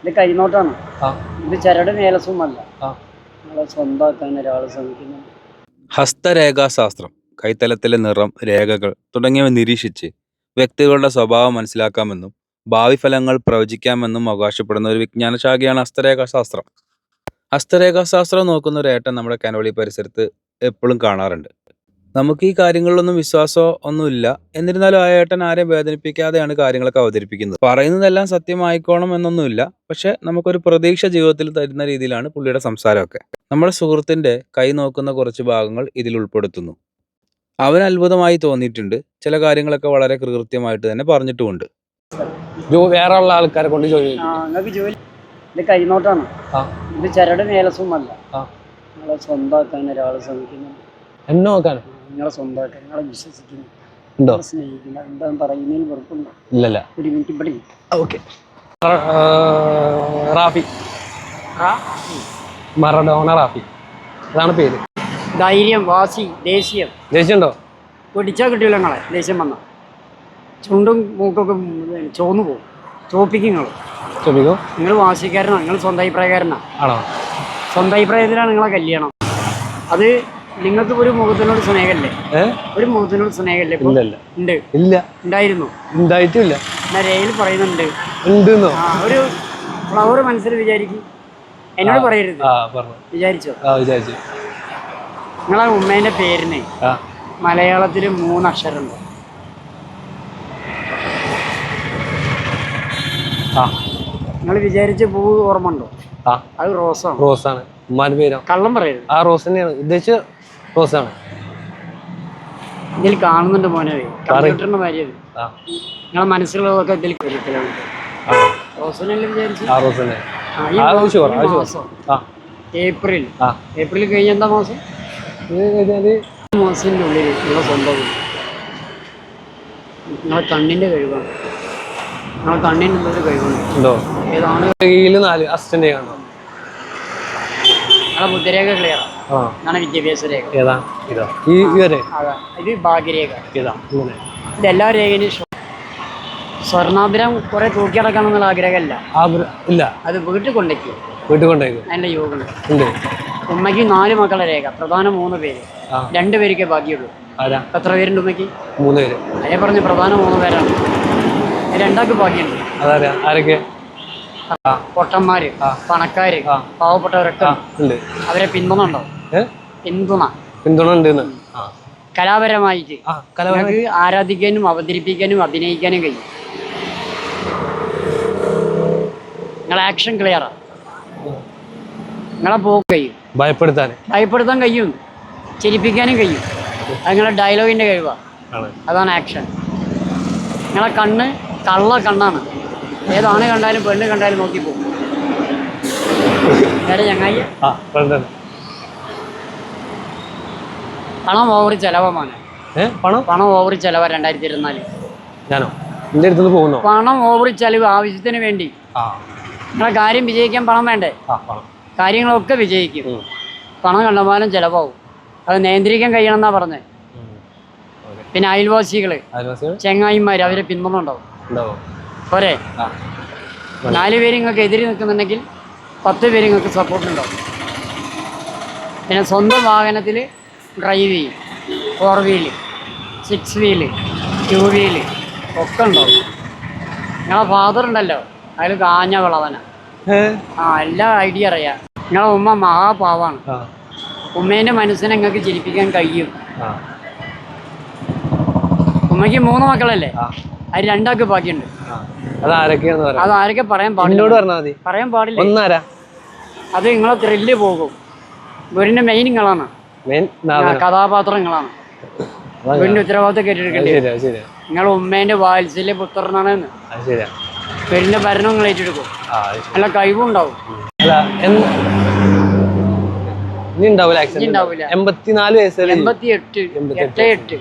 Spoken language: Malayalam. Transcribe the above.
ഇത് കൈനോട്ടാണ്. ഇത് ചരട് മേലസുമല്ല. നമ്മളെ സ്വന്തമാക്കാൻ ഒരാൾ ശ്രമിക്കുന്നുണ്ട്. ഹസ്തരേഖാശാസ്ത്രം കൈത്തലത്തിലെ നിറം, രേഖകൾ തുടങ്ങിയവ നിരീക്ഷിച്ച് വ്യക്തികളുടെ സ്വഭാവം മനസ്സിലാക്കാമെന്നും ഭാവി ഫലങ്ങൾ പ്രവചിക്കാമെന്നും അവകാശപ്പെടുന്ന ഒരു വിജ്ഞാന ശാഖയാണ് ഹസ്തരേഖാശാസ്ത്രം. ഹസ്തരേഖാശാസ്ത്രം നോക്കുന്ന ഒരു ഏട്ടൻ നമ്മുടെ കനോളി പരിസരത്ത് എപ്പോഴും കാണാറുണ്ട്. നമുക്ക് ഈ കാര്യങ്ങളിലൊന്നും വിശ്വാസമോ ഒന്നുമില്ല. എന്നിരുന്നാലും ആ ഏട്ടൻ ആരെയും വേദനിപ്പിക്കാതെയാണ് കാര്യങ്ങളൊക്കെ അവതരിപ്പിക്കുന്നത്. പറയുന്നതെല്ലാം സത്യമായിക്കോണം എന്നൊന്നുമില്ല. പക്ഷെ നമുക്കൊരു പ്രതീക്ഷ ജീവിതത്തിൽ തരുന്ന രീതിയിലാണ് പുള്ളിയുടെ സംസാരമൊക്കെ. നമ്മുടെ സുഹൃത്തിന്റെ കൈ നോക്കുന്ന കുറച്ച് ഭാഗങ്ങൾ ഇതിൽ ഉൾപ്പെടുത്തുന്നു. അവന് അത്ഭുതമായി തോന്നിയിട്ടുണ്ട്. ചില കാര്യങ്ങളൊക്കെ വളരെ കൃത്യമായിട്ട് തന്നെ പറഞ്ഞിട്ടുമുണ്ട്. വേറെ ഉള്ള ആൾക്കാരെ കൊണ്ട് ജോലി നിങ്ങൾക്ക് ജോലി. ഇത് കൈനോട്ടാണ്. ഇത് ചരട് മേലസുമല്ല. നിങ്ങളെ സ്വന്തമാക്കാൻ ഒരാൾ ശ്രമിക്കുന്നുണ്ട്. എന്നെ നോക്കാനോ? നിങ്ങളെ സ്വന്തമാക്കാൻ, നിങ്ങളെ വിശ്വസിക്കുന്നു, ഉണ്ടോ? സ്നേഹിക്കുന്നു. എന്താ പറയുന്നതിന് വെറുപ്പുണ്ടോ? ഇല്ലല്ല. ഒരു മിനിറ്റ് ഇവിടെ. ഓക്കെ. റാഫി, മറഡോണ റാഫി, അതാണ് പേര്. ധൈര്യം, വാശി, ദേഷ്യം. ദേഷ്യമുണ്ടോ? പിടിച്ചാൽ കിട്ടില്ല നിങ്ങളെ. ദേഷ്യം വന്ന ചുണ്ടും മൂക്കൊക്കെ ചോന്നു പോകും. ചോപ്പിക്കും നിങ്ങൾ. ചോദിക്കോ? നിങ്ങൾ വാശിക്കാരനാണ്. നിങ്ങൾ സ്വന്തം അഭിപ്രായക്കാരനാണ്. ആണോ? സ്വന്തം അഭിപ്രായത്തിലാണ് നിങ്ങളെ കല്യാണം. അത് നിങ്ങൾക്ക് ഒരു മുഖത്തിനോട് സ്നേഹമല്ലേ? ഒരു മുഖത്തിനോട് സ്നേഹമല്ലേ? ഉണ്ട്. ഇല്ല. ഉണ്ടായിരുന്നു. ഉണ്ടായിട്ടില്ല. രേഖയിൽ പറയുന്നുണ്ട്. ഉണ്ടെന്നോ? ഒരു ഫ്ലവർ മനസ്സിൽ വിചാരിക്കും. എന്നോട് പറയരുത്. വിചാരിച്ചോ? വിചാരിച്ചു. നിങ്ങളെ ഉമ്മേന്റെ പേരിന് മലയാളത്തിൽ 3 അക്ഷരമുണ്ട്. നിങ്ങൾ വിചാരിച്ച പൂ ഓർമ്മ ഉണ്ടോ? അത് റോസാണ്. റോസാണ്. ഉമ്മാന്റെ പേരോ? കള്ളം പറയരുത്. ആ റോസ് തന്നെയാണ് ഉദ്ദേശിച്ച റോസാണ്. ഇതിൽ കാണുന്നുണ്ട് മോനെ. കമ്പ്യൂട്ടറിന്റെ മാതിരി. നിങ്ങളെ മനസ്സിലുള്ളതൊക്കെ ഇതിൽ റോസിനല്ലേ വിചാരിച്ചു? ഏപ്രിൽ. ഏപ്രിൽ കഴിഞ്ഞ എന്താ മാസം? മാസത്തിന്റെ ഉള്ളിൽ നിങ്ങളെ സ്വന്തം നിങ്ങളെ കണ്ണിന്റെ കഴിവാണ്. നിങ്ങളെ കണ്ണിന് എന്തൊരു കഴിവുണ്ടോ? ഏതാണ്? 4 അസിസ്റ്റന്റ് കണ്ടോ? നിങ്ങളെ ബുദ്ധിരേഖ ക്ലിയർ ആണ്. വിദ്യാഭ്യാസ രേഖ. ഇത് ഭാഗ്യരേഖ. ഇതെല്ലാ രേഖയും സ്വർണ്ണാഭരം കുറെ തൂക്കി അടക്കാമെന്നുള്ള ആഗ്രഹമല്ല. ഇല്ല. അത് വീട്ടിൽ കൊണ്ടേക്കും. അതിന്റെ യോഗം. ഉമ്മയ്ക്ക് 4 മക്കളുടെ രേഖ. പ്രധാന 3 പേര്. 2 പേർക്കേ ഭാഗ്യമുള്ളൂ. എത്ര പേരുണ്ട് ഉമ്മയ്ക്ക്? 3 പേര്. അതേ പറഞ്ഞ് പ്രധാന 3 പേരാണ്. 2 ഭാഗ്യമുണ്ട്. ആരൊക്കെ? പൊട്ടന്മാര്, പണക്കാര്, പാവപ്പെട്ടവരൊക്കെ ഉണ്ട്. അവരെ പിന്തുണ ഉണ്ടോ? പിന്തുണ ഉണ്ട്. കലാപരമായിട്ട് നമുക്ക് ആരാധിക്കാനും അവതരിപ്പിക്കാനും അഭിനയിക്കാനും കഴിയും. നിങ്ങളെ ആക്ഷൻ ക്ലിയറാ. നിങ്ങളെ പോക്ക് കഴിയും. ഭയപ്പെടുത്താൻ കഴിയും. ചിരിപ്പിക്കാനും കഴിയും. അത് നിങ്ങളെ ഡയലോഗിന്റെ കഴിവാ. അതാണ് ആക്ഷൻ. നിങ്ങളെ കണ്ണ് കണ്ണാണ്. ഏതാണ് കണ്ടാലും പെണ്ണ് കണ്ടാലും നോക്കി പോകും. ചങ്ങായി പണം ഓവർ ചെലവാണ്. പണം ഓവർ ചെലവാ 2024. പണം ഓവർ ചെലവ് ആവശ്യത്തിന് വേണ്ടി. നിങ്ങളെ കാര്യം വിജയിക്കാൻ പണം വേണ്ടേ? കാര്യങ്ങളൊക്കെ വിജയിക്കും. പണം കണ്ടമാനം ചെലവാകും. അത് നിയന്ത്രിക്കാൻ കഴിയണം എന്നാ പറഞ്ഞേ. പിന്നെ അയൽവാസികള്, ചെങ്ങായിമാര്, അവരെ പിന്തുണ ഉണ്ടാവും. പോരെ? 4 പേര് നിങ്ങൾക്ക് എതിരി നിൽക്കുന്നുണ്ടെങ്കിൽ 10 പേര് നിങ്ങൾക്ക് സപ്പോർട്ട് ഉണ്ടാവും. പിന്നെ സ്വന്തം വാഹനത്തിൽ ഡ്രൈവ് ചെയ്യും. 4 വീല്, 6 വീല്, 2 വീല് ഒക്കെ ഉണ്ടാവും. നിങ്ങളെ ഫാദർ ഉണ്ടല്ലോ, അതിൽ കാഞ്ഞ വിളവന. എല്ലാ ഐഡിയ അറിയാം. നിങ്ങളെ ഉമ്മ മഹാപാവാണ്. ഉമ്മേന്റെ മനസ്സിനെ നിങ്ങൾക്ക് ചിരിപ്പിക്കാൻ കഴിയും. ഉമ്മയ്ക്ക് 3 മക്കളല്ലേ? അത് 2 ബാക്കിയുണ്ട്. അതാരൊക്കെ പറയാൻ പാടില്ല. അത് നിങ്ങളെ ത്രില്ല് പോകും. വീടിന്റെ മെയിൻ നിങ്ങളാണ്. കഥാപാത്രങ്ങളാണ്. വീടിന്റെ ഉത്തരവാദിത്തം കേട്ടിരിക്കേണ്ടി. നിങ്ങളെ ഉമ്മേന്റെ വാത്സല്യ പുത്രനാണ്. വീടിന്റെ ഭരണം നിങ്ങൾ ഏറ്റെടുക്കും. നല്ല കഴിവും ഉണ്ടാവും. ഇനി ഉണ്ടാവില്ല. 84 വയസ്സ്. 88.